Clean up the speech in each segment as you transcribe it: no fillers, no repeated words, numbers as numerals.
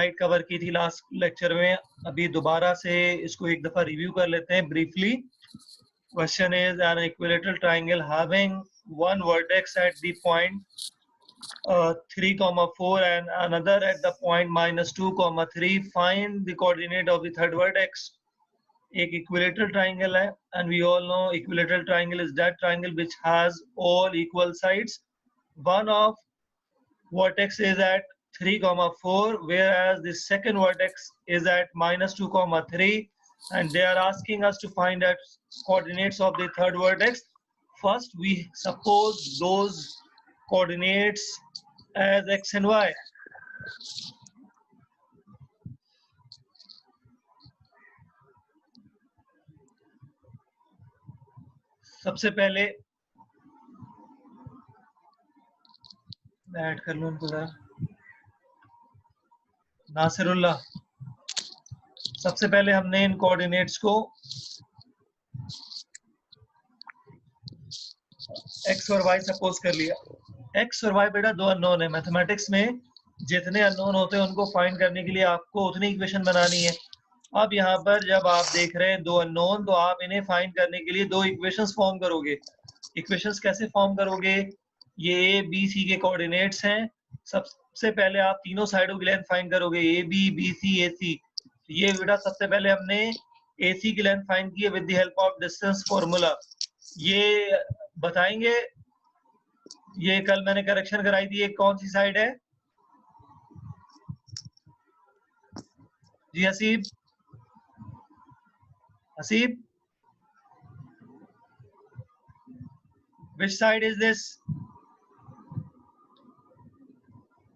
Slide cover की थी last lecture में, अभी दोबारा से इसको एक दफा रिव्यू कर लेते हैं briefly. Question is an equilateral triangle having one vertex at the point 3, 4 and another at the point -2, 3. Find the coordinate of the third vertex. एक equilateral triangle है, and we all know equilateral triangle is that triangle which has all equal sides. One of vertex is at 3, 4, whereas the second vertex is at -2, 3. And they are asking us to find out coordinates of the third vertex. First, we suppose those coordinates as x and y. सबसे पहले मैं add कर लूं उनको जरा, नासिरुल्लाह। सबसे पहले हमने इन कोऑर्डिनेट्स को x और y सपोज कर लिया। x और y बेटा दो अननोन है। मैथमेटिक्स में जितने अननोन होते हैं उनको फाइंड करने के लिए आपको उतनी इक्वेशन बनानी है। अब यहाँ पर जब आप देख रहे हैं दो अननोन, तो आप इन्हें फाइंड करने के लिए दो इक्वेशंस फॉर्म करोगे। इक्वेशंस कैसे फॉर्म करोगे? ये ए बी सी के कोऑर्डिनेट्स हैं। सबसे पहले आप तीनों साइडों की लेंथ फाइंड करोगे, ए बी बी सी ए सी। ये बेटा सबसे पहले हमने ए सी की लेंथ फाइंड की है with the help of distance formula. ये बताएंगे, ये कल मैंने करेक्शन कराई थी, ये कौन सी साइड है जी? Haseeb, Haseeb, which side is this?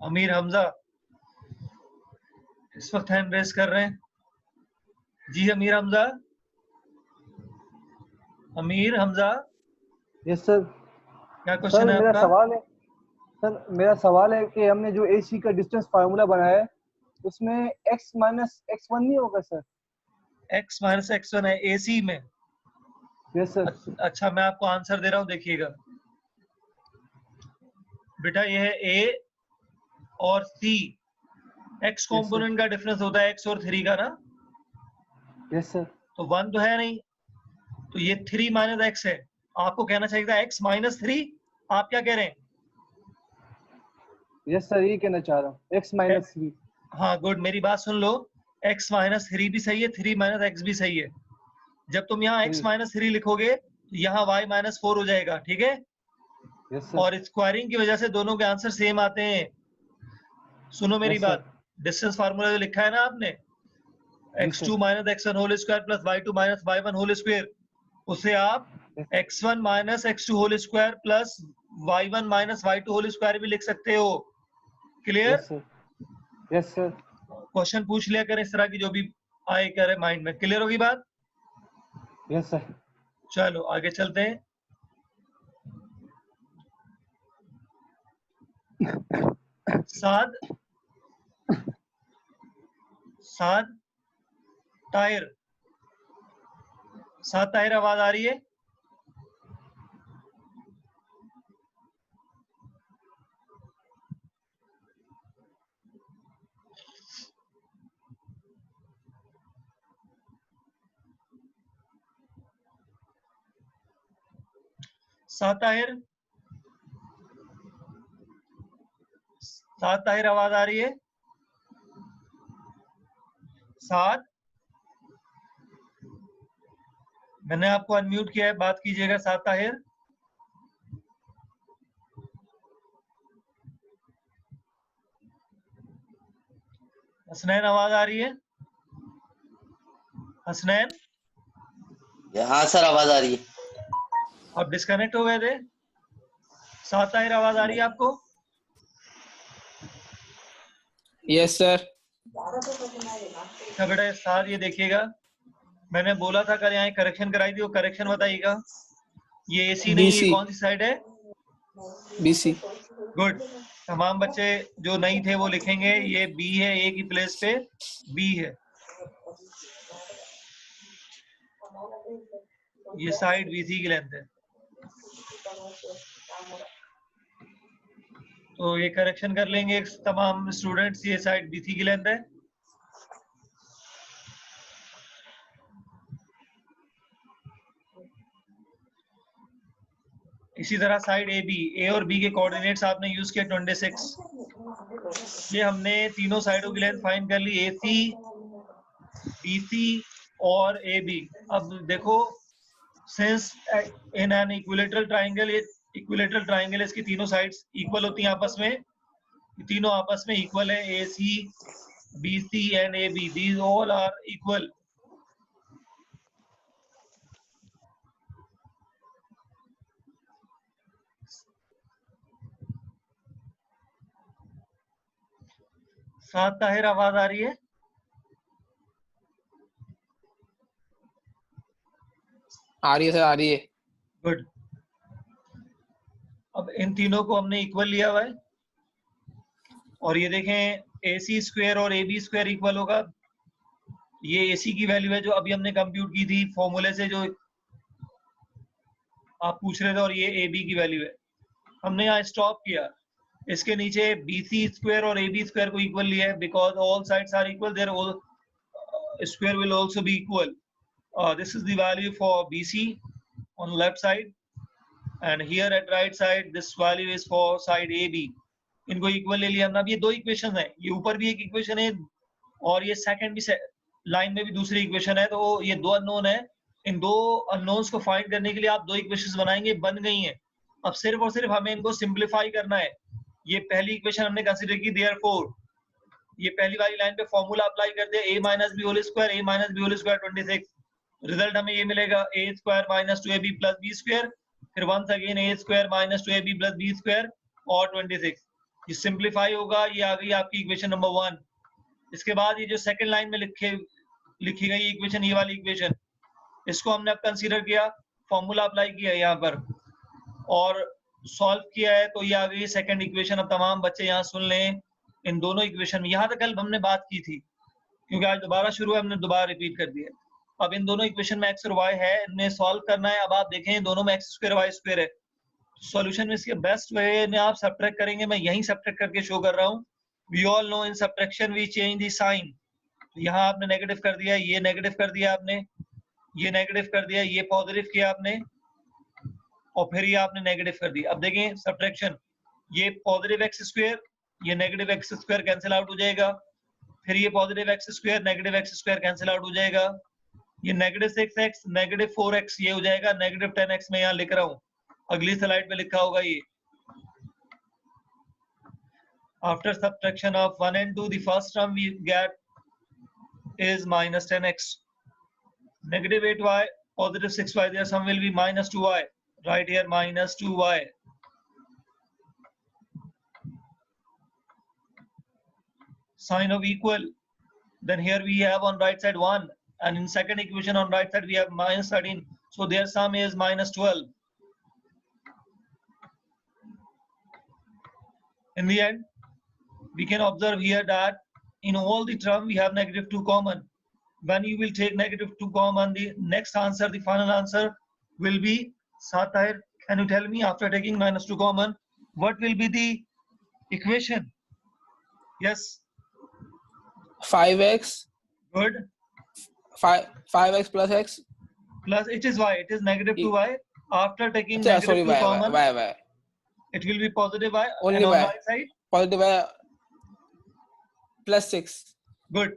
Amir Hamza इस वक्त हैंड रेस कर रहे हैं जी। अमीर हमजा, अमीर हमजा। Yes sir. क्या क्वेश्चन है मेरा आपका? सवाल है सर, मेरा सवाल है कि हमने जो AC का डिस्टेंस फार्मूला बनाया है उसमें x माइनस x1 नहीं होगा सर? x माइनस x1 है AC में। Yes sir. अच्छा, मैं आपको आंसर दे रहा हूँ, देखिएगा बेटा। ये है A और C। x कंपोनेंट का डिफरेंस होता है x और 3 का ना। Yes sir. तो 1 तो है नहीं, तो ये 3 माइनस x है। आपको कहना चाहिए था x माइनस 3। आप क्या कह रहे हैं? यस सर, ये कहना चाह रहा हूँ, x माइनस 3। हाँ गुड, मेरी बात सुन लो। x माइनस 3 भी सही है, 3 माइनस x भी सही है। जब तुम यहाँ x माइनस 3 लिखोगे तो यहाँ y माइनस 4 हो जाएगा, ठीक है? Yes sir. और स्क्वायरिंग की वजह से दोनों के आंसर सेम आते हैं। सुनो मेरी बात, डिस्टेंस फार्मूला जो लिखा है ना आपने, x2 minus x1 whole square plus y2 minus y1 whole square, उसे आप x1 minus x2 whole square plus y1 minus y2 whole square भी लिख सकते हो। क्लियर? Yes sir. क्वेश्चन पूछ लिया करें इस तरह की जो भी आए करे माइंड में। क्लियर होगी बात? Yes sir. चलो आगे चलते हैं। साद टायर, साद टायर आवाज आ रही है? साद टायर, साद टायर आवाज आ रही है? साद, मैंने आपको अनम्यूट किया है, बात कीजिएगा। साद ताहिर, हसनैन आवाज आ रही है? हसनैन? हाँ सर, आवाज आ रही है। आप डिस्कनेक्ट हो गए थे। साद ताहिर आवाज आ रही है आपको? Yes sir. अच्छा बेटा साद, ये देखिएगा, मैंने बोला था कल यहाँ करेक्शन कराई थी, वो करेक्शन बताइएगा। ये AC नहीं, ये कौन सी साइड है? BC। गुड। तमाम बच्चे जो नहीं थे वो लिखेंगे, ये B है, A की प्लेस पे B है। ये साइड BC की लेंथ है। तो ये करेक्शन कर लेंगे तमाम स्टूडेंट्स, ये साइड BC की लेंथ है। इसी तरह साइड ए बी, ए और बी के कोऑर्डिनेट्स आपने यूज किया 26। ये हमने तीनों साइडों की लेंथ फाइंड कर ली, ए सी, बी सी और ए बी। अब देखो, since in an equilateral triangle, ये इक्विलेटरल ट्राइंगल, इसकी तीनों साइड्स इक्वल होती हैं आपस में, तीनों आपस में इक्वल है, A C, B C and A B, these all are equal. साथ ताहिर, आवाज आ रही है? आ रही है सर, आ रही है। गुड। अब इन तीनों को हमने इक्वल लिया हुआ है, और ये देखें ए सी स्क्वायर और ए बी स्क्वायर इक्वल होगा। ये ए सी की वैल्यू है जो अभी हमने कंप्यूट की थी फॉर्मूले से, जो आप पूछ रहे थे, और ये ए बी की वैल्यू है। हमने यहाँ स्टॉप किया, इसके नीचे बी सी स्क्वायर और ए बी स्क्वायर को इक्वल लिया है, because all sides are equal, there all square will also be equal. This is the value for BC on left side, and here at right side this value is for side AB. इनको equal ले लिया हमने। अब ये दो equation है, ये ऊपर भी एक इक्वेशन है और ये सेकंड भी लाइन में भी दूसरी इक्वेशन है, तो ये दो अननोन है। इन दो अननोन्स को फाइंड करने के लिए आप दो इक्वेशंस बनाएंगे, बन गई हैं। अब सिर्फ और सिर्फ हमें इनको सिंप्लीफाई करना है। ये पहली इक्वेशन हमने कंसीडर की, देयरफॉर ये पहली वाली लाइन पे फॉर्मूला अप्लाई कर दिया, a minus B whole square, a minus B whole square 26। Result हमें ये मिलेगा a square minus 2ab plus b square, फिर once again a square minus 2ab plus b square और 26। ये सिंप्लीफाई होगा, ये आ गई आपकी इक्वेशन नंबर 1। इसके बाद ये जो सेकंड लाइन में लिखी गई इक्वेशन, ये वाली इक्वेशन, इसको हमने अब कंसीडर किया, फॉर्मूला अप्लाई किया यहाँ पर और सॉल्व किया है, तो ये आ गई सेकंड इक्वेशन। अब तमाम बच्चे यहाँ सुन लें, इन दोनों इक्वेशन में, यहाँ तक कल हमने बात की थी, क्योंकि आज दोबारा शुरू है, हमने दोबारा रिपीट कर दिया। अब इन दोनों इक्वेशन में x और y है, इन्हें सॉल्व करना है। अब आप देखें दोनों में x स्क्वायर y स्क्वायर है, सॉल्यूशन में इसके बेस्ट वे में आप सब्ट्रैक्ट करेंगे। मैं यहीं सब्ट्रैक्ट करके शो कर रहा हूँ। We all know in subtraction we change the sign. यहाँ आपने नेगेटिव कर दिया, ये नेगेटिव कर दिया आपने, ये नेगेटिव कर दिया, ये पॉजिटिव किया आपने, और फिर ये आपने नेगेटिव कर दिया। अब देखें सब्ट्रैक्शन, ये पॉजिटिव एक्स स्क्वायर, ये negative x square cancel out हो जाएगा, फिर ये positive x square negative x square cancel out हो जाएगा, ये नेगेटिव 6x नेगेटिव 4x ये हो जाएगा, नेगेटिव 10x में यहाँ लिख रहा हूँ, अगली स्लाइड पे लिखा होगा ये। After subtraction of 1 and 2 the first term we get is minus 10x, negative 8y positive 6y, there sum will be minus 2y, right here minus 2y. Sign of equal, then here we have on right side 1, and in second equation on right side we have minus 13, so their sum is minus 12. In the end we can observe here that in all the term we have negative 2 common. When you will take negative 2 common, the next answer, the final answer will be, Satahir, can you tell me, after taking minus 2 common, what will be the equation? Yes, 5x. good. 5x plus x Plus it is y, it is negative 2y. After taking अच्छा, negative sorry, 2 common, y. it will be positive y. Only and on y. my side, Positive y plus 6. good.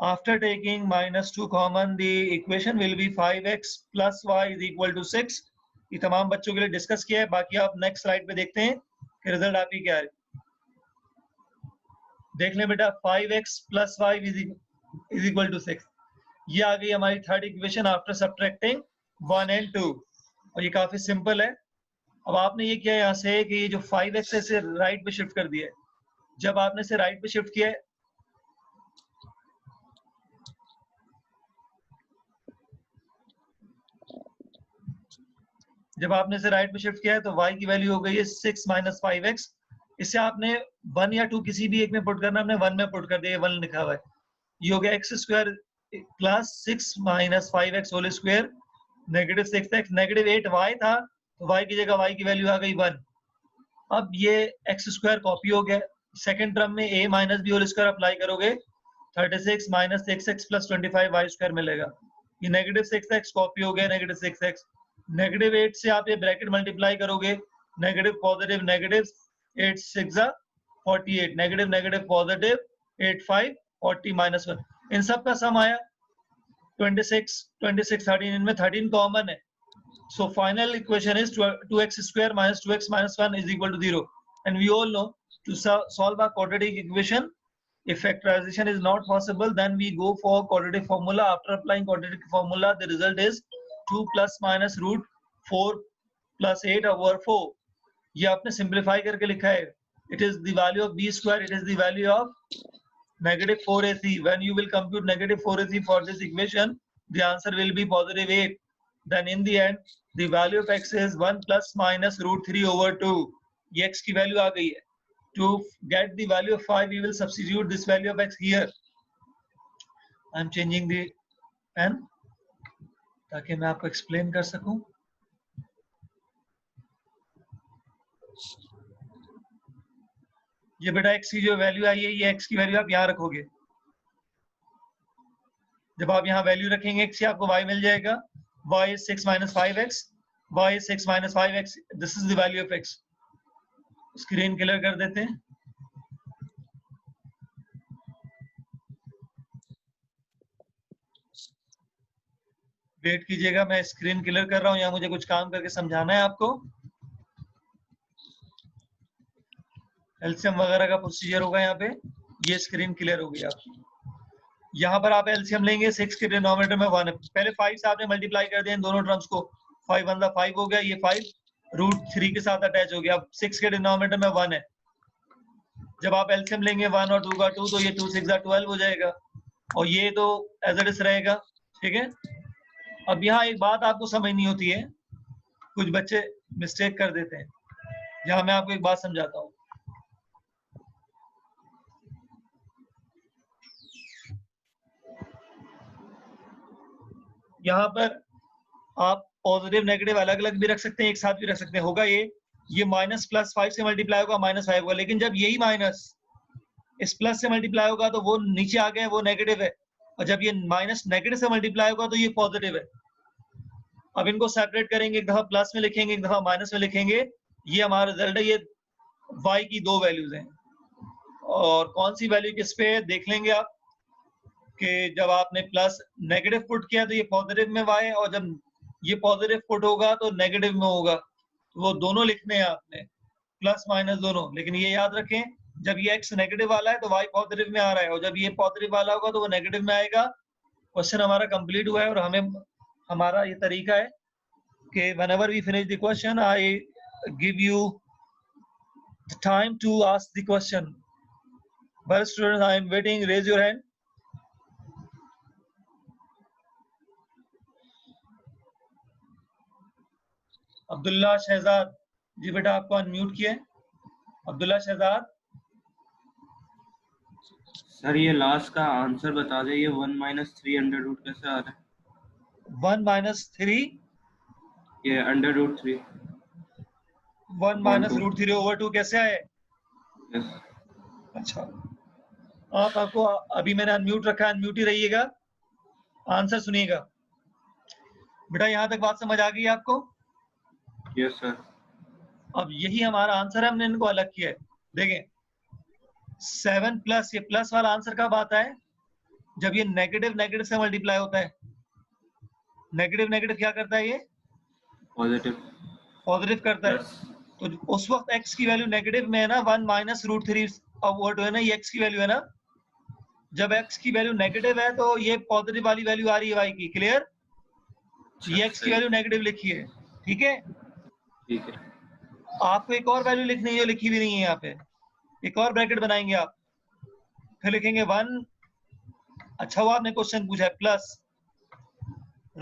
After taking minus 2 common, the equation will be 5x plus y is equal to 6. ये तमाम बच्चों के लिए discuss किया है, बाकी आप next slide पे देखते हैं कि रिजल्ट आपकी क्या है। देख लें बेटा, 5x plus y is equal to 6। ये आ गई हमारी third equation after subtracting 1 and 2, और ये काफी सिंपल है। अब आपने ये किया यहाँ से कि ये जो 5x है इसे राइट पे शिफ्ट कर दिया है। जब आपने इसे राइट पे शिफ्ट किया है, जब आपने इसे राइट पे शिफ्ट किया है तो y की वैल्यू हो गई है 6 माइनस 5x। इससे आपने 1 या 2 किसी भी एक में पुट करना, हमने 1 में पुट कर दिया, 1 लिखा हुआ है। ये हो गया x square plus 6 minus 5x whole square negative 6x, negative 8y था तो y की जगह y की वैल्यू आ गई 1। अब ये एक्स स्क्वायर कॉपी हो गया। सेकंड टर्म में a minus B whole square apply करोगे, 36 minus 6x plus 25 y square मिलेगा। ये नेगेटिव 6x कॉपी हो गया नेगेटिव 6x, -8 से आप ये ब्रैकेट मल्टीप्लाई करोगे, negative positive negative, 8 6 48, negative negative positive, 8 5 40 -1, इन सब का सम आया 26 26 13, इनमें 13 कॉमन है. So final equation is 2x square minus 2x minus 1 is equal to 0. And we all know to solve a quadratic equation, if factorization is not possible, then we go for quadratic formula. After applying quadratic formula, the result is 2 plus minus root 4 plus 8 over 4. ये आपने simplify करके लिखा है. It is the value of b square. It is the value of negative 4ac. When you will compute negative 4ac for this equation, the answer will be positive 8. Then in the end, the value of x is 1 plus minus root 3 over 2. ये x की value आ गई है. To get the value of 5, we will substitute this value of x here. I am changing the pen ताकि मैं आपको explain कर सकूं. ये बेटा x की जो वैल्यू आई है, ये x की वैल्यू आप यहाँ रखोगे. जब आप यहाँ वैल्यू रखेंगे x की, आपको y मिल जाएगा. y is 6 minus 5x. y is 6 minus 5x. This is the value of x. Screen clear कर देते हैं. वेट कीजिएगा, मैं स्क्रीन क्लियर कर रहा हूँ. यहाँ मुझे कुछ काम करके समझाना है आपको. एलसीएम वगैरह का प्रोसीजर होगा यहाँ पे. ये स्क्रीन क्लियर हो गई आपकी. यहाँ पर आप एलसीएम लेंगे. 6 के डिनोमिनेटर में 1 है. पहले 5 से आपने मल्टीप्लाई कर दिया इन दोनों टर्म्स को. 5 1 5 हो गया. ये 5 रूट 3 के साथ अटैच हो गया. अब 6 के डिनोमिनेटर में 1 है. जब आप एलसीएम लेंगे 1 और 2 का 2, तो ये 2 6 12 हो जाएगा. और ये तो एज इट इज रहेगा. ठीक है. अब यहाँ एक बात आपको समझनी होती है. कुछ बच्चे मिस्टेक कर देते हैं. यहाँ मैं आपको एक बात समझाता हूँ. यहाँ पर आप पॉजिटिव नेगेटिव अलग अलग भी रख सकते हैं, एक साथ भी रख सकते हैं. होगा ये माइनस प्लस 5 से मल्टीप्लाई होगा, -5 होगा. लेकिन जब यही माइनस इस प्लस से मल्टीप्लाई होगा तो वो नीचे आ गए, वो नेगेटिव है. और जब ये माइनस नेगेटिव से मल्टीप्लाई होगा तो ये पॉजिटिव है. अब इनको सेपरेट करेंगे. एक दफा प्लस में लिखेंगे, एक दफा माइनस में लिखेंगे. ये हमारा रिजल्ट है. ये y की दो वैल्यूज हैं. और कौन सी वैल्यू किस पे है देख लेंगे आप. कि जब आपने प्लस नेगेटिव पुट किया तो ये पॉजिटिव में y है, और जब ये पॉजिटिव पुट होगा तो नेगेटिव में होगा. तो वो दोनों लिखने हैं आपने, प्लस माइनस दोनों. लेकिन ये याद रखें, जब ये x नेगेटिव वाला है तो y पॉजिटिव में आ रहा है, और जब ये पॉजिटिव वाला होगा तो वो नेगेटिव में आएगा. क्वेश्चन हमारा कंप्लीट हुआ है. और हमें हमारा ये तरीका है कि whenever we finish the question, I give you the time to ask the question. But students, I am waiting. Raise your hand. Abdullah Shahzad जी, बेटा आपको अनम्यूट किया है. अब्दुल्ला शहजाद. सर ये लास्ट का आंसर बता दे. ये 1 - 3 अंडर रूट कैसे आ रहा है? 1 - 3. ये अंडर रूट 3. 1 - √3 over 2 कैसे आए? यस. अच्छा, आपको अभी मैंने अनम्यूट रखा है, अनम्यूट ही रहिएगा. आंसर सुनिएगा बेटा. यहाँ तक बात समझ आ गई आपको? Yes sir. अब यही हमारा आंसर है. हमने इनको अलग किया है. देखें, 7 प्लस, ये प्लस वाला आंसर कब आता है? जब ये नेगेटिव नेगेटिव से मल्टीप्लाई होता है. नेगेटिव नेगेटिव क्या करता है? ये पॉजिटिव पॉजिटिव करता है. तो उस वक्त x की वैल्यू नेगेटिव में है ना. 1 - √3 ओवर 2 है ना, ये x की वैल्यू है ना. जब x की वैल्यू नेगेटिव है तो ये पॉजिटिव वाली वैल्यू आ रही है y की. क्लियर? ये x की वैल्यू नेगेटिव लिखी है. ठीक है. ठीक है. आपको एक और वैल्यू लिखनी है जो लिखी भी नहीं है यहाँ पे. एक और ब्रैकेट बनाएंगे आप, फिर लिखेंगे 1. अच्छा हुआ आपने क्वेश्चन पूछा है. प्लस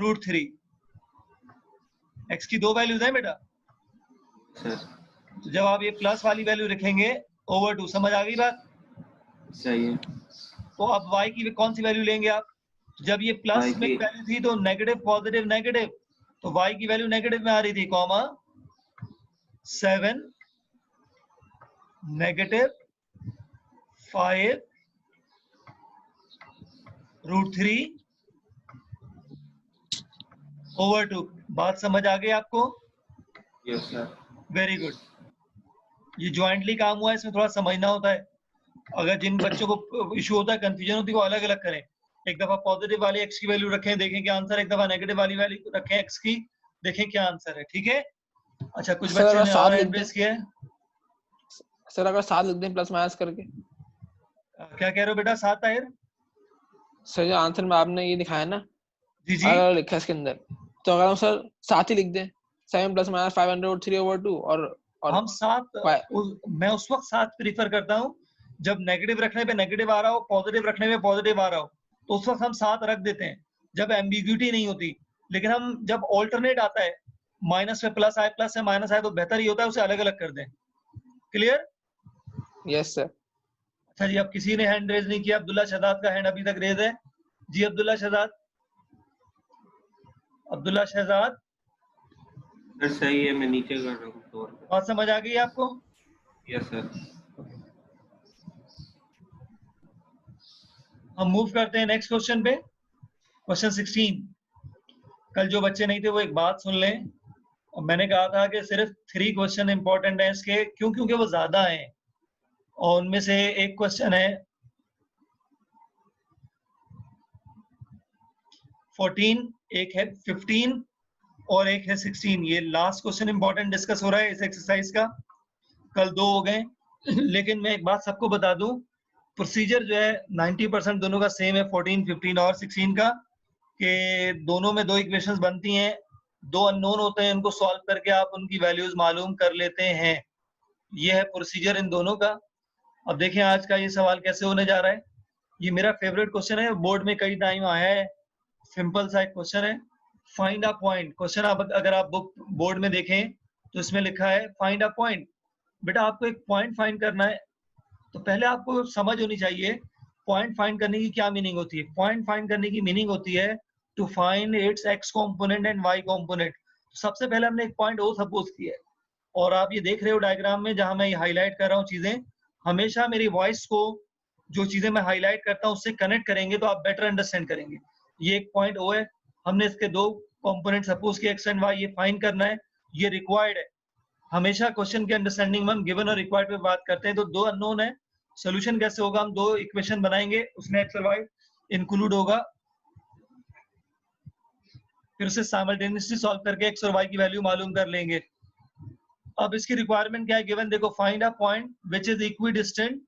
√3. x की दो वैल्यूज हैं बेटा. सर तो जब आप ये प्लस वाली वैल्यू लिखेंगे ओवर 2, समझ आ गई बात? सही है. तो अब y की कौन सी वैल्यू लेंगे आप? जब ये प्लस Y में की- वैल्यू थी तो नेगेटिव पॉजिटिव नेगेटिव, तो y की वैल्यू नेगेटिव में आ रही थी. Comma 7 negative 5 √3 over 2. बात समझ आ गई आपको? Yes sir. Very good. ये ज्वाइंटली काम हुआ है, इसमें थोड़ा समझना होता है। अगर जिन बच्चों को इशू होता है, कंफ्यूजन होती है, वो अलग अलग करें। एक दफा पॉजिटिव वाली एक्स की वैल्यू रखें, देखें क्या आंसर, एक दफा नेगेटिव वाली वैल्यू रखें एक्स की, देखें क्या आंसर है। ठीक है? अच्छा, कुछ सर बच्चे अगर ने 7 और लिख हैंड दें, रेज किया है। सर अगर 7 लिख दें प्लस माइनस करके। क्या कह रहे हो बेटा? 7 आयर? सर जो आंसर में आपने ये दिखाया ना, जी जी। अलग अलग लिखा है इसके अंदर, तो अगर हम सर 7 ही लिख दें, 7 प्लस माइनस 500/3/2 और हम 7, मैं उस वक्त 7 प्रीफर करता हूँ जब नेगेटिव रखने पे नेगेटिव आ रहा हो, पॉजिटिव रखने पे पॉजिटिव आ रहा हो, तो उस वक्त हम 7 रख देते हैं, जब एम्बिग्यूटी नहीं होती। लेकिन हम जब ऑल्टरनेट आता है, माइनस पे प्लस आए, प्लस से माइनस आए, तो बेहतर ही होता है उसे अलग अलग कर दें। क्लियर? Yes sir. अच्छा जी, अब किसी ने हैंड रेज नहीं किया। अब्दुल्ला शहजाद का हैंड अभी तक रेज है। जी अब्दुल्ला शहजाद। अब्दुल्ला शहजाद, सर सही है, मैं नीचे कर रहा हूँ फ्लोर पे। बात समझ आ गई आपको? Yes sir. हम मूव करते हैं नेक्स्ट क्वेश्चन पे। क्वेश्चन 16। कल जो बच्चे नहीं थे वो एक बात सुन लें। और मैंने कहा था कि सिर्फ 3 क्वेश्चन इंपॉर्टेंट हैं इसके, क्यों? क्योंकि वो ज्यादा हैं। और उनमें से एक क्वेश्चन है 14, एक है 15 और एक है 16। ये लास्ट क्वेश्चन इंपॉर्टेंट डिस्कस हो रहा है इस एक्सरसाइज का। कल 2 हो गए। लेकिन मैं एक बात सबको बता दूं, प्रोसीजर जो है 90% दोनों का सेम है, 14, 15 और 16 का, कि दोनों में 2 इक्वेशंस बनती हैं, 2 अननोन होते हैं, उनको सॉल्व करके आप उनकी वैल्यूज मालूम कर लेते हैं। ये है प्रोसीजर इन दोनों का। अब देखें आज का ये सवाल कैसे होने जा रहा है। ये मेरा फेवरेट क्वेश्चन है, बोर्ड में कई टाइम आया है। सिंपल सा एक क्वेश्चन है, फाइंड अ पॉइंट। क्वेश्चन आप अगर आप बुक बोर्ड में देखें तो इसमें लिखा है फाइंड अ पॉइंट। बेटा आपको एक पॉइंट फाइंड करना है, तो पहले आपको समझ होनी चाहिए पॉइंट फाइंड करने की क्या मीनिंग होती है। पॉइंट फाइंड करने की मीनिंग होती है to find its x component and y component. सबसे पहले हमने एक पॉइंट ओ सपोज किया है, और आप ये देख रहे हो डायग्राम में जहां मैं ये हाईलाइट कर रहा हूँ चीजें, हमेशा मेरी वॉइस को जो चीजें मैं हाईलाइट करता हूँ उससे कनेक्ट करेंगे तो आप बेटर अंडरस्टैंड करेंगे। ये एक पॉइंट ओ है, हमने इसके 2 कंपोनेंट सपोज किए एक्स एंड वाई, ये फाइंड करना है, ये रिक्वायर्ड है। हमेशा क्वेश्चन की अंडरस्टैंडिंग में हम गिवन और रिक्वायर्ड पे बात करते हैं। तो 2 अननोन है, सोल्यूशन कैसे होगा? हम 2 इक्वेशन बनाएंगे, उसमें एक्स और वाई इंक्लूड होगा, फिर उसे साइमल्टेनियसली सॉल्व करके एक्स और वाई की वैल्यू मालूम कर लेंगे। अब इसकी रिक्वायरमेंट क्या है? गिवन देखो, find a point which is equidistant,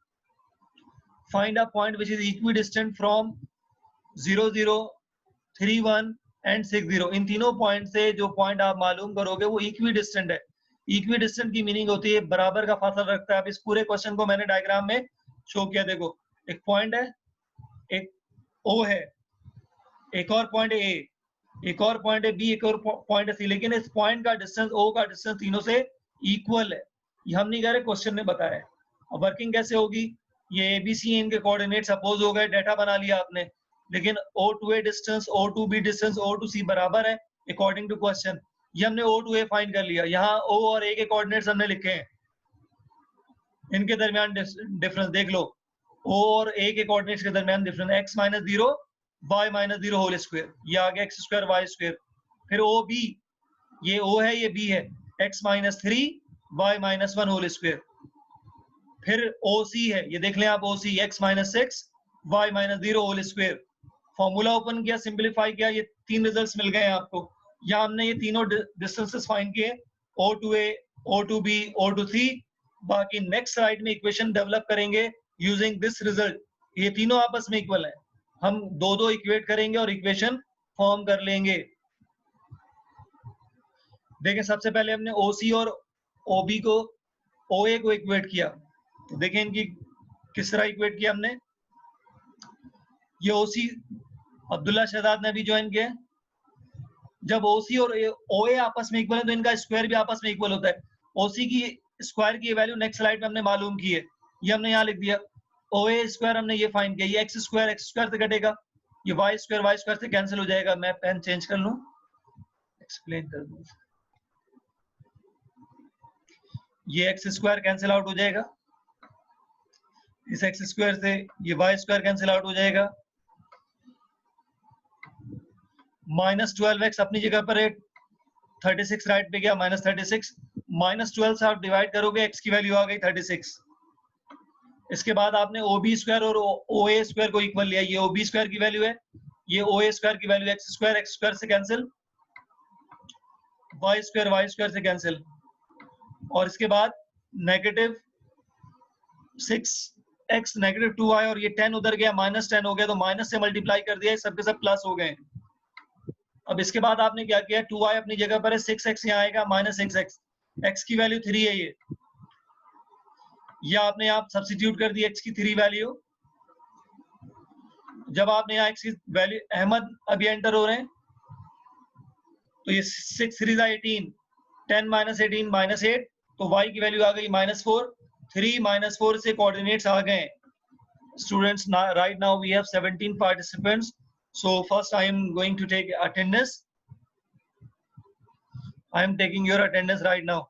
find a point which is equidistant from 0, 0, 3, 1 and 6, 0। इन तीनों पॉइंट से जो पॉइंट आप मालूम करोगे वो इक्विडिस्टेंट है। इक्विडिस्टेंट की मीनिंग होती है बराबर का फासला रखता है। अब इस पूरे क्वेश्चन को मैंने डायग्राम में शो किया। देखो, एक पॉइंट है, एक ओ है, एक और पॉइंट है ए, एक और पॉइंट है बी, एक और पॉइंट है सी, लेकिन इस पॉइंट का डिस्टेंस, ओ का डिस्टेंस तीनों से इक्वल है। ये हम नहीं कह रहे, क्वेश्चन ने बताया है। अब वर्किंग कैसे होगी? ये एबीसी इनके कोऑर्डिनेट सपोज हो गए, डाटा बना लिया आपने, लेकिन O to A distance, O to B distance, O to C बराबर है अकॉर्डिंग टू क्वेश्चन। ये हमने ओ टू ए फाइंड कर लिया। यहाँ ओ और ए के कोऑर्डिनेट्स हमने लिखे हैं, इनके दरमियान डिफरेंस देख लो, ओ और ए के कोऑर्डिनेट्स के दरमियान difference x minus 0 y minus 0 whole square, ये आ गया एक्स स्क्वायर वाई स्क्वायर। फिर ओ बी, ये ओ है ये बी है, x minus 3 y minus 1 whole square. फिर ओ सी है, ये देख लें आप, O C x minus 6 y minus 0 whole square. Formula open किया, सिंप्लीफाई किया, ये 3 रिजल्ट्स मिल गए आपको। यहाँ हमने ये तीनों डिस्टेंसेस फाइंड किए, O to A, O to B, O to C. बाकी नेक्स्ट स्लाइड में इक्वेशन डेवलप करेंगे यूजिंग दिस रिजल्ट। ये तीनों आपस में इक्वल है, हम 2-2 इक्वेट करेंगे और इक्वेशन फॉर्म कर लेंगे। देखें, सबसे पहले हमने OC और OB को, OA को इक्वेट किया। तो देखें इनकी किस तरह इक्वेट किया हमने। ये OC अब्दुल्ला शहजाद ने भी ज्वाइन किया। जब OC और OA आपस में इक्वल है तो इनका स्क्वायर भी आपस में इक्वल होता है। OC की स्क्वायर की वैल्यू नेक्स्ट स्लाइड में हमने मालूम की है, ये हमने यहाँ लिख दिया। OA स्क्वायर हमने ये फाइंड किया, ये एक्स स्क्वायर से कटेगा, ये वाई स्क्वायर से कैंसिल हो जाएगा। मैं पेन चेंज कर लूं, एक्सप्लेन कर दूं। ये एक्स स्क्वायर कैंसिल आउट हो जाएगा, इस एक्स स्क्वायर से ये वाई स्क्वायर कैंसिल आउट हो जाएगा। -12x अपनी जगह पर है, 36 राइट पे गया, -36, -12 से आप डिवाइड करोगे, x की वैल्यू आ गई 36। इसके बाद आपने OB स्क्वायर और OA स्क्वायर को इक्वल लिया, ये OB स्क्वायर की वैल्यू है, ये OA स्क्वायर की वैल्यू x स्क्वायर से कैंसिल, y स्क्वायर से कैंसिल, और इसके बाद -6x -2y और ये 10 उधर गया, -10 हो गया, तो माइनस से मल्टीप्लाई कर दिया, सब के सब प्लस हो गए। अब इसके बाद आपने क्या किया, 2y अपनी जगह पर है, 6x यहाँ आएगा, -6x, x की वैल्यू 3 है, ये आपने यहाँ सब्स्टिट्यूट कर दी x की 3 वैल्यू। जब आपने यहाँ x की वैल्यू, अहमद अभी एंटर हो रहे हैं, तो ये 6 3 18, 10 -18 -8, तो y की वैल्यू आ गई -4, 3 -4 से कोऑर्डिनेट्स आ गए। Students, right now we have 17 participants. So first I am going to take attendance. I am taking your attendance right now.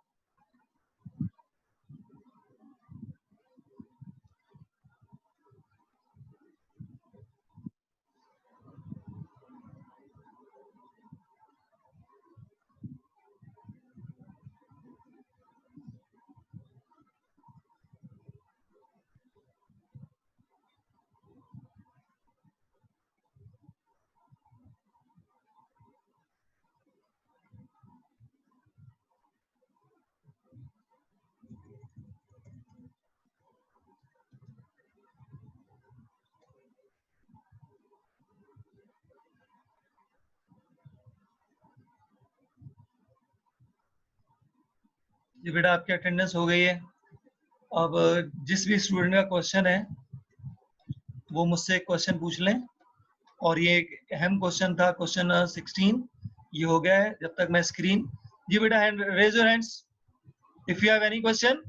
जी बेटा, आपकी अटेंडेंस हो गई है। अब जिस भी स्टूडेंट का क्वेश्चन है वो मुझसे क्वेश्चन पूछ लें, और ये एक अहम क्वेश्चन था, क्वेश्चन 16 ये हो गया है। जब तक मैं स्क्रीन, जी बेटा hand raise your hands, if you have any question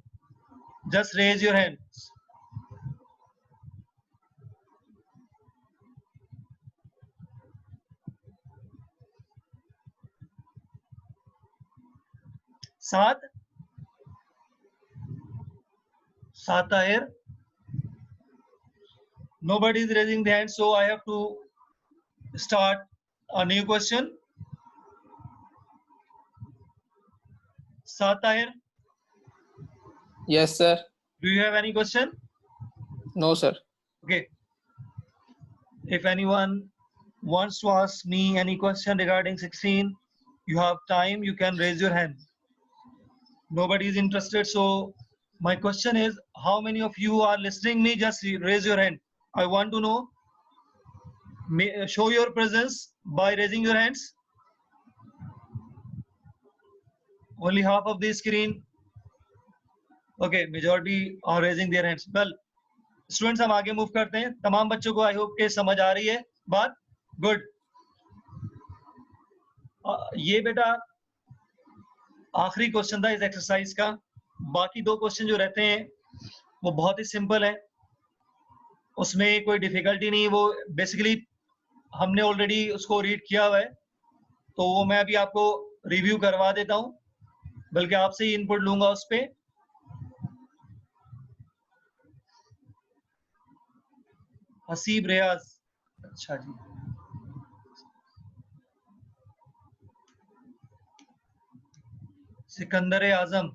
just raise your hands. सात Tahir, nobody is raising the hand, so I have to start a new question. Tahir, Yes, sir. do you have any question? No, sir. Okay. If anyone wants to ask me any question regarding 16, you have time, you can raise your hand. Nobody is interested, so my question is, how many of you are listening me? Just raise your hand. I want to know. Show your presence by raising your hands. Only half of the screen. Okay, majority are raising their hands. Well, students हम आगे move करते हैं। तमाम बच्चों को I hope के समझ आ रही है बात। गुड। ये बेटा आखिरी क्वेश्चन था इस एक्सरसाइज का। बाकी दो क्वेश्चन जो रहते हैं वो बहुत ही सिंपल है, उसमें कोई डिफिकल्टी नहीं है। वो बेसिकली हमने ऑलरेडी उसको रीड किया हुआ है, तो वो मैं अभी आपको रिव्यू करवा देता हूँ, बल्कि आपसे ही इनपुट लूंगा उस पर। हसीब रियाज, अच्छा जी। सिकंदर आजम,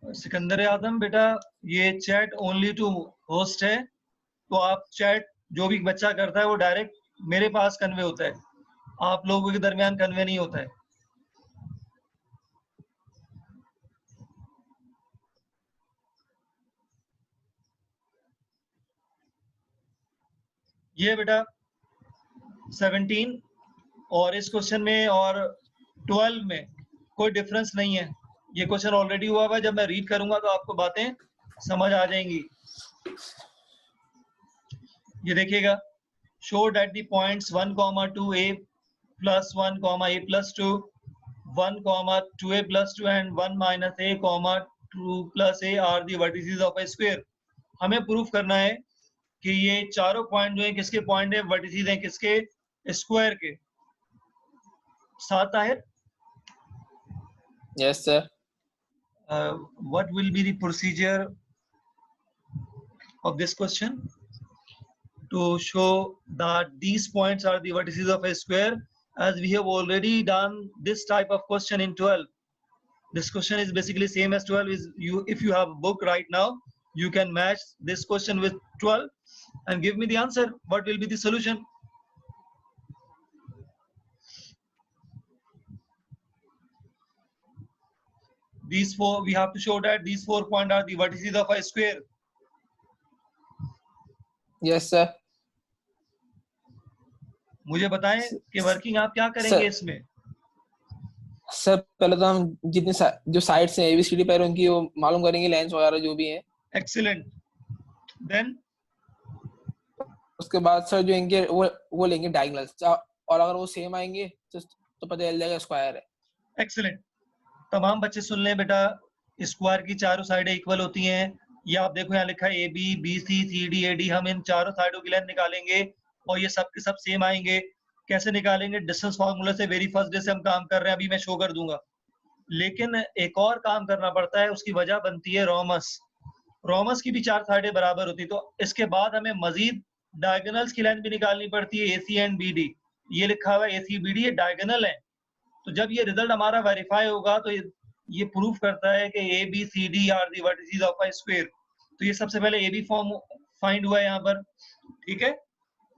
सिकंदर आजम बेटा ये चैट ओनली टू होस्ट है, तो आप चैट जो भी बच्चा करता है वो डायरेक्ट मेरे पास कन्वे होता है, आप लोगों के दरमियान कन्वे नहीं होता है। ये बेटा 17 और इस क्वेश्चन में और 12 में कोई डिफरेंस नहीं है। ये क्वेश्चन ऑलरेडी हुआ हुआ है, जब मैं रीड करूंगा तो आपको बातें समझ आ जाएंगी। ये देखिएगा, show that the points 1, 2 a plus 1, a plus 2, 1, 2 a plus 2 and 1 minus a, 2 plus a are the vertices of a square। हमें प्रूफ करना है कि ये चारों पॉइंट जो है किसके पॉइंट है, वर्टिसेस हैं किसके, स्क्वायर के। Tahir? Yes, sir. What will be the procedure of this question? To show that these points are the vertices of a square, as we have already done this type of question in 12. This question is basically same as 12. Is you, if you have a book right now, you can match this question with 12 and give me the answer. What will be the solution? These four, we have to show that these 4 points are the vertices of a square. Yes sir. मुझे बताएं कि working आप क्या करेंगे इसमें. Sir पहले तो हम जितने जो साइड्स हैं ABCD पर उनकी वो मालूम करेंगे, लेंस वगैरह जो भी है. एक्सीलेंट. देन उसके बाद सर जो इनके वो लेंगे डायगोनल्स, और अगर वो सेम आएंगे तो पता चल जाएगा स्क्वायर है. एक्सीलेंट. तमाम बच्चे सुन लें बेटा, स्क्वायर की चारों साइडें इक्वल होती हैं. ये आप देखो यहाँ लिखा है AB, BC, CD, AD. हम इन चारों साइडों की लेंथ निकालेंगे और ये सब के सब सेम आएंगे. कैसे निकालेंगे? डिस्टेंस फार्मूला से वेरी फर्स्ट डे से हम काम कर रहे हैं, अभी मैं शो कर दूंगा. लेकिन एक और काम करना पड़ता है, उसकी वजह बनती है रोमस. रोमस की भी 4 साइडें बराबर होती, तो इसके बाद हमें मजीद डायगोनल्स की लाइन भी निकालनी पड़ती है, AC एंड BD. ये लिखा हुआ है AC BD, ये डायगोनल है. तो जब ये रिजल्ट हमारा वेरीफाई होगा तो ये प्रूफ करता है कि ABCD are the vertices of a square. तो ये सबसे पहले AB फॉर्म फाइंड हुआ है यहाँ पर. ठीक है,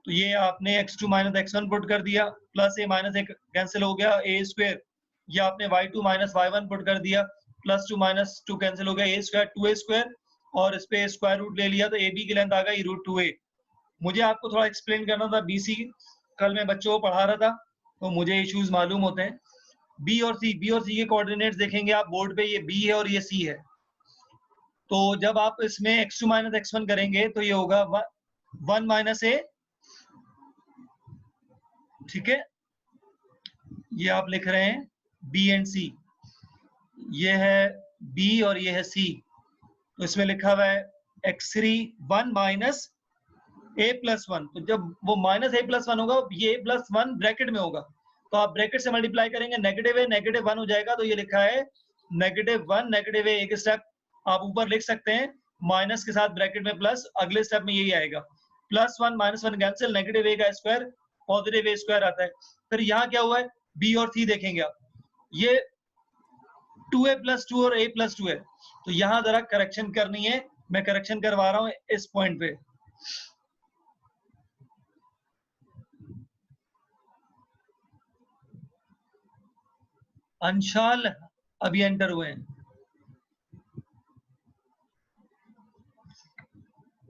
तो ये आपने x2 माइनस x1 पुट कर दिया, plus a minus a cancel हो गया, a स्क्वायर. ये आपने y2 माइनस y1 पुट कर दिया, प्लस 2 माइनस 2 कैंसिल हो गया, a स्क्वायर 2a स्क्वायर, और इस पे स्क्वायर रूट ले लिया तो AB की लेंथ आ गई √2a. मुझे आपको थोड़ा एक्सप्लेन करना था BC, कल मैं बच्चों को पढ़ा रहा था तो मुझे इश्यूज मालूम होते हैं. B और C के कोऑर्डिनेट्स देखेंगे आप बोर्ड पे, ये B है और ये C है. तो जब आप इसमें x2 माइनस x1 करेंगे तो ये होगा 1 माइनस a. ठीक है, ये आप लिख रहे हैं B एंड C. ये है B और ये है C. तो इसमें लिखा हुआ है x3 1 माइनस a प्लस 1. तो जब वो माइनस a प्लस 1 होगा, ये a प्लस 1 ब्रैकेट में होगा, तो आप ब्रैकेट से मल्टीप्लाई करेंगे, नेगेटिव है नेगेटिव 1 हो जाएगा. तो ये लिखा है -1 नेगेटिव है. एक स्टेप आप ऊपर लिख सकते हैं, माइनस के साथ ब्रैकेट में प्लस, अगले स्टेप में यही आएगा, +1 -1 कैंसिल, नेगेटिव a का स्क्वायर पॉजिटिव a स्क्वायर आता है. फिर यहाँ क्या हुआ है, B और C देखेंगे आप, ये 2a + 2 और a + 2 है. तो यहाँ जरा करेक्शन करनी है, मैं करेक्शन करवा रहा हूँ इस पॉइंट पे. अंशाल अभी एंटर हुए हैं.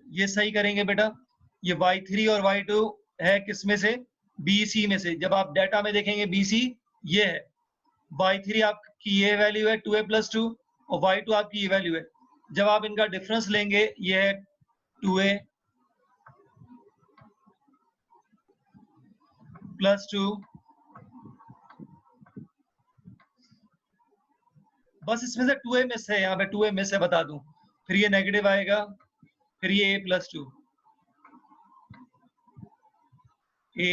ये सही करेंगे बेटा. ये y3 और y2 है किस में से? BC में से. जब आप डाटा में देखेंगे BC ये है, y3 आपकी ये वैल्यू है 2a + 2 और y2 आपकी ये वैल्यू है. जब आप इनका डिफरेंस लेंगे, ये है 2a + 2. बस इसमें से 2a मिस है, यहाँ पे 2a मिस है बता दूं. फिर ये नेगेटिव आएगा, फिर ये a + 2, a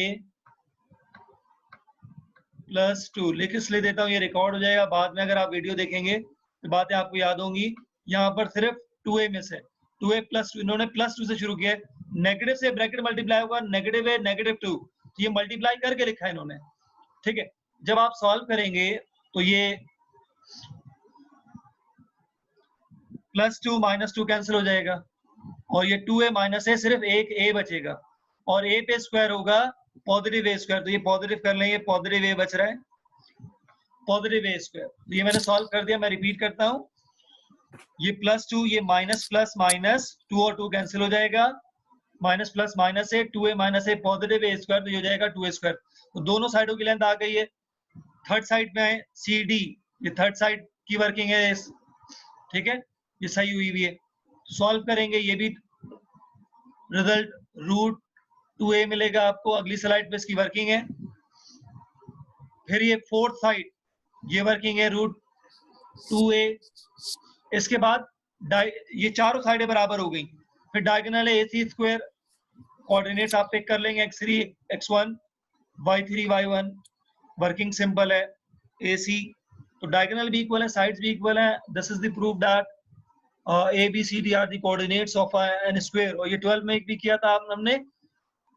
+ 2 लिख इसलिए देता हूँ, ये रिकॉर्ड हो जाएगा बाद में. अगर आप वीडियो देखेंगे तो बातें आपको याद होंगी. यहाँ पर सिर्फ 2a मिस है, 2a + 2. इन्होंने +2 से शुरू किया है, नेगेटिव से ब्रैकेट मल्टीप्लाई होगा, नेगेटिव है -2, तो ये मल्टीप्लाई करके लिखा है इन्होंने. ठीक है, जब आप सॉल्व करेंगे तो ये +2 -2 कैंसिल हो जाएगा, और ये 2a माइनस है, सिर्फ एक a बचेगा, और a पे स्क्वायर होगा पॉजिटिव a स्क्वायर. तो ये पॉजिटिव कर लेंगे, पॉजिटिव a बच रहा है, पॉजिटिव a स्क्वायर. तो ये मैंने सॉल्व कर दिया, मैं रिपीट करता हूँ. ये +2, ये माइनस प्लस माइनस, 2 और 2 कैंसिल हो जाएगा, माइनस प्लस माइनस है, 2a माइनस है, पॉजिटिव a स्क्वायर, तो ये हो जाएगा 2a स्क्वायर. तो दोनों साइडों की लेंथ आ गई है. थर्ड साइड में है CD, ये थर्ड साइड की वर्किंग है. ठीक है, ये सही हुई भी है. सॉल्व करेंगे, ये भी रिजल्ट √2a मिलेगा आपको. अगली स्लाइड पे इसकी वर्किंग है. फिर ये फोर्थ साइड, ये वर्किंग है √2a. इसके बाद ये चारों साइडें बराबर हो गई. फिर डायगोनल है AC स्क्वायर. कोऑर्डिनेट्स आप पिक कर लेंगे, x3 x1 y3 y1. Working simple है AC. तो डायगोनल भी इक्वल है, साइड्स भी इक्वल है. This is the proof that ABCD are the coordinates of an square. और ये 12 में भी किया था हमने.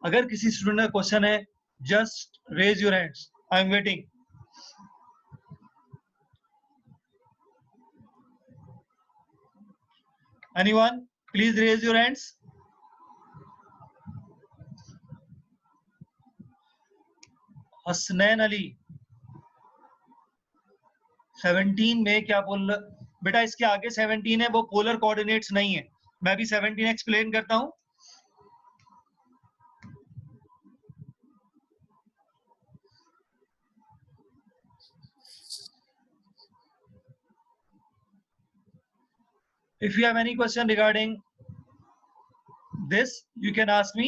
अगर किसी स्टूडेंट का क्वेश्चन है, just raise your hands. I am waiting. Anyone? Please raise your hands. Hasnain Ali 17 में क्या बोल रहा बेटा? इसके आगे 17 है, वो पोलर कोऑर्डिनेट्स नहीं है. मैं भी 17 एक्सप्लेन करता हूं. If you have any question regarding this, you can ask me.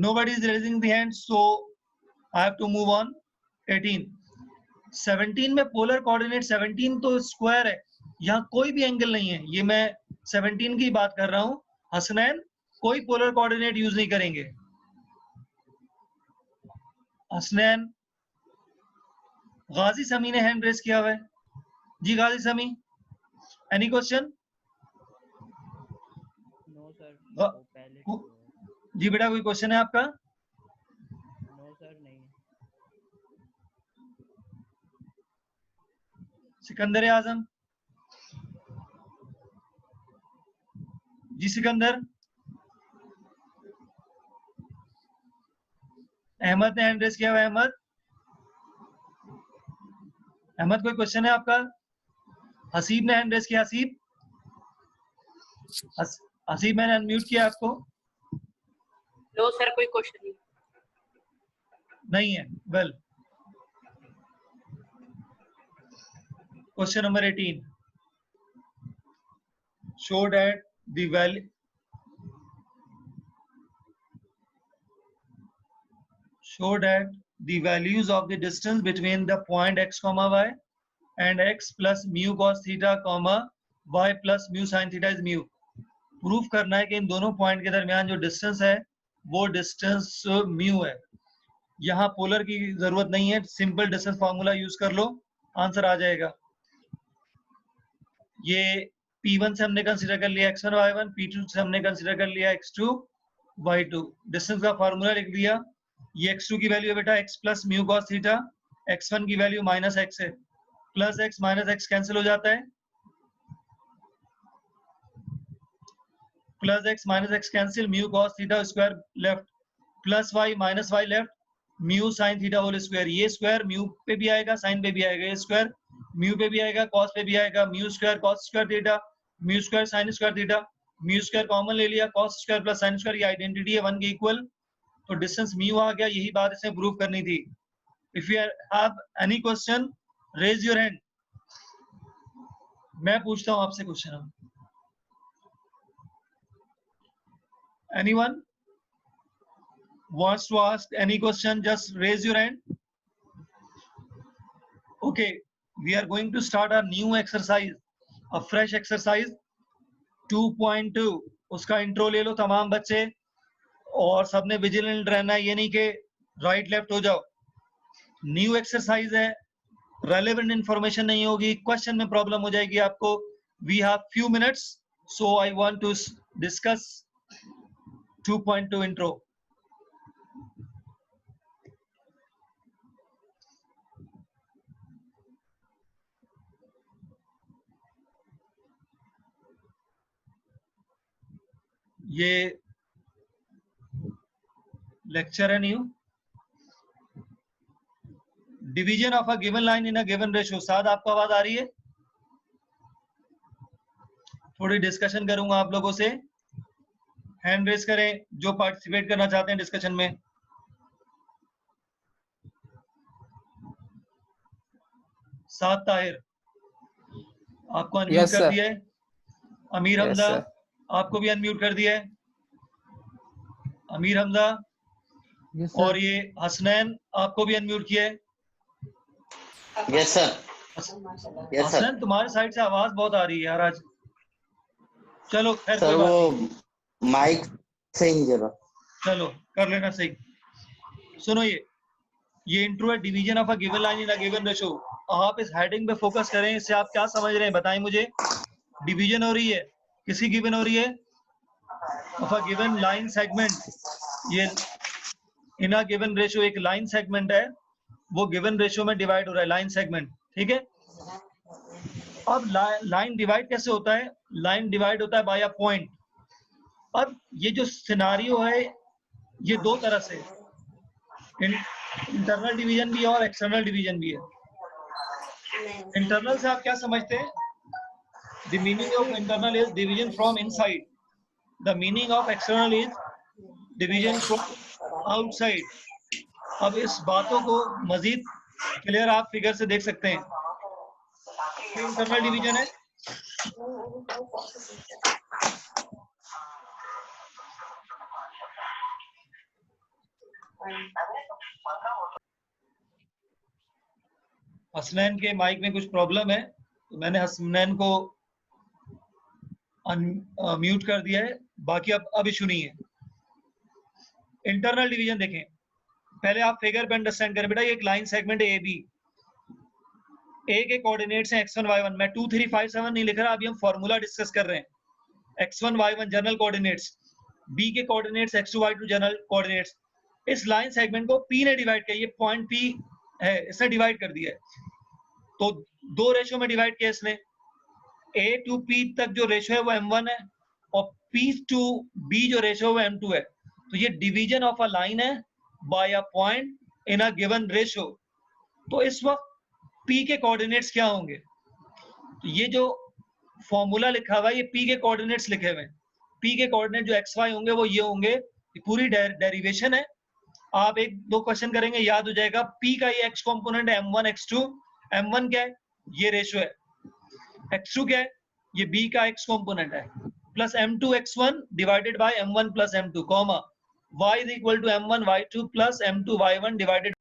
Nobody is raising the hand, so I have to move on. 18. 17 में पोलर कोऑर्डिनेट 17 तो स्क्वायर है, यहाँ कोई भी एंगल नहीं है. ये मैं 17 की बात कर रहा हूं. हसनैन कोई पोलर कोऑर्डिनेट यूज नहीं करेंगे. हसनैन. गाजी समी ने हैंड रेस किया हुआ है. जी गाजी समी, एनी क्वेश्चन? नो सर, वा- वो पहले जी बेटा कोई क्वेश्चन है आपका? नो सर नहीं है। सिकंदर आजम. जी सिकंदर. अहमद ने हैंड रेस किया हुआ है. अहमद, अहमद कोई क्वेश्चन है आपका? हसीब ने हैंड रेस किया. हसीब, हसीब मैंने अनम्यूट किया आपको. नो सर, कोई क्वेश्चन नहीं है. Well, question number 18. Show that the value show that the values of the distance between the point x comma y and x plus mu cos theta comma y plus mu sin theta is mu. Proof करना है कि इन दोनों point के दरमियान जो distance है वो distance mu है. यहाँ पोलर की जरूरत नहीं है, सिंपल डिस्टेंस फार्मूला यूज कर लो, आंसर आ जाएगा. ये P1 से हमने कंसीडर कर लिया x1 y1, P2 से हमने कंसीडर कर लिया x2 y2. डिस्टेंस का फार्मूला लिख दिया. ये x2 की वैल्यू है बेटा x plus mu cos theta, x1 की वैल्यू माइनस x है. Plus x minus x cancel हो जाता है. Plus x minus x cancel, mu cos theta square left, plus y minus y left, mu sine theta whole square. ये square mu पे भी आएगा, sign पे भी आएगा. ये स्क्वायर म्यू पे भी आएगा, कॉस पे भी आएगा. Mu square cos square theta, mu square sine square theta, mu square common ले लिया, cos square plus sine square. ये आइडेंटिटी है 1 के इक्वल, तो डिस्टेंस म्यू आ गया. यही बात इसमें प्रूव करनी थी. If you have any question raise your hand. मैं पूछता हूं आपसे क्वेश्चन. अब anyone wants to ask any question, just raise your hand. Okay, we are going to start a new exercise, a fresh exercise 2.2. उसका intro ले लो तमाम बच्चे, और सबने विजिलेंट रहना है. ये नहीं कि राइट लेफ्ट हो जाओ. न्यू एक्सरसाइज है, रेलेवेंट इंफॉर्मेशन नहीं होगी, क्वेश्चन में प्रॉब्लम हो जाएगी आपको. We have few minutes, so I want to discuss 2.2 intro. ये लेक्चर है new. Division of a given line in a given ratio. साथ आपको आवाज आ रही है? थोड़ी डिस्कशन करूंगा आप लोगों से. हैंड रेस करें जो पार्टिसिपेट करना चाहते हैं डिस्कशन में. साथ ताहिर आपको अनम्यूट Yes, कर sir. दिया है. अमीर Yes, हमजा sir. आपको भी अनम्यूट कर दिया है. अमीर हमजा. यस और सर. ये हसनैन आपको भी अनम्यूट किया है. Yes sir. Yes sir. Hasnain तुम्हारे साइड से आवाज बहुत आ रही है यार आज. चलो खैर सर कोई बात वो नहीं. माइक सही नहीं चला. चलो कर लेना सही. सुनो, ये इंट्रो है division of a given line in a given ratio. आप इस हेडिंग पे फोकस करें. इससे आप क्या समझ रहे हैं बताएं मुझे. डिवीजन हो रही है, किसी गिवन हो रही है? Of a given line segment. ये इन अ गिवन रेशियो एक लाइन सेगमेंट है वो गिवन रेशियो में डिवाइड हो रहा है, लाइन सेगमेंट, ठीक है। अब लाइन डिवाइड कैसे होता है? लाइन डिवाइड होता है बाय अ पॉइंट। अब ये जो सिनारियो है ये दो तरह से, इंटरनल डिवीजन भी है और एक्सटर्नल डिवीजन भी है। इंटरनल से आप क्या समझते हैं? The meaning of internal is division from inside, the meaning of external is division from outside. अब इस बातों को मजीद क्लियर आप फिगर से देख सकते हैं। इंटरनल डिवीजन है, हसनैन के माइक में कुछ प्रॉब्लम है तो मैंने हसनैन को म्यूट कर दिया है, बाकी अब इशू नहीं है। इंटरनल डिवीजन देखें, पहले आप फिगर पे अंडरस्टैंड करें बेटा। ये एक लाइन सेगमेंट ए बी, ए के कोऑर्डिनेट्स हैं x1 y1, मैं 2 3 5 7 नहीं लिख रहा, अभी हम फॉर्मूला डिस्कस कर रहे हैं। x1 y1 general coordinates, b के coordinates x2 y2 general coordinates. इस लाइन सेगमेंट को p ने डिवाइड किया, ये पॉइंट p है, इसने डिवाइड कर दिया है। तो दो रेशियो में डिवाइड किया इसने, a टू p तक जो रेशियो है वो m1 है और p टू b जो रेशियो है वो m2 है। तो ये डिवीजन ऑफ अ लाइन है by a point in a given ratio. तो इस वक्त p के कोऑर्डिनेट्स क्या होंगे? तो ये जो फॉर्मूला लिखा हुआ है ये p के कोऑर्डिनेट्स लिखे हुए हैं। p के कोऑर्डिनेट जो xy होंगे वो ये होंगे, ये पूरी डेरिवेशन है। आप एक दो क्वेश्चन करेंगे याद हो जाएगा। p का ये x कंपोनेंट है m1 x2, m1 क्या है? ये रेशियो है। x2 क्या है? ये b का x कंपोनेंट है, plus m2 x1 divided by m1 plus m2, comma y is equal to m1 y2 plus m2 y1 divided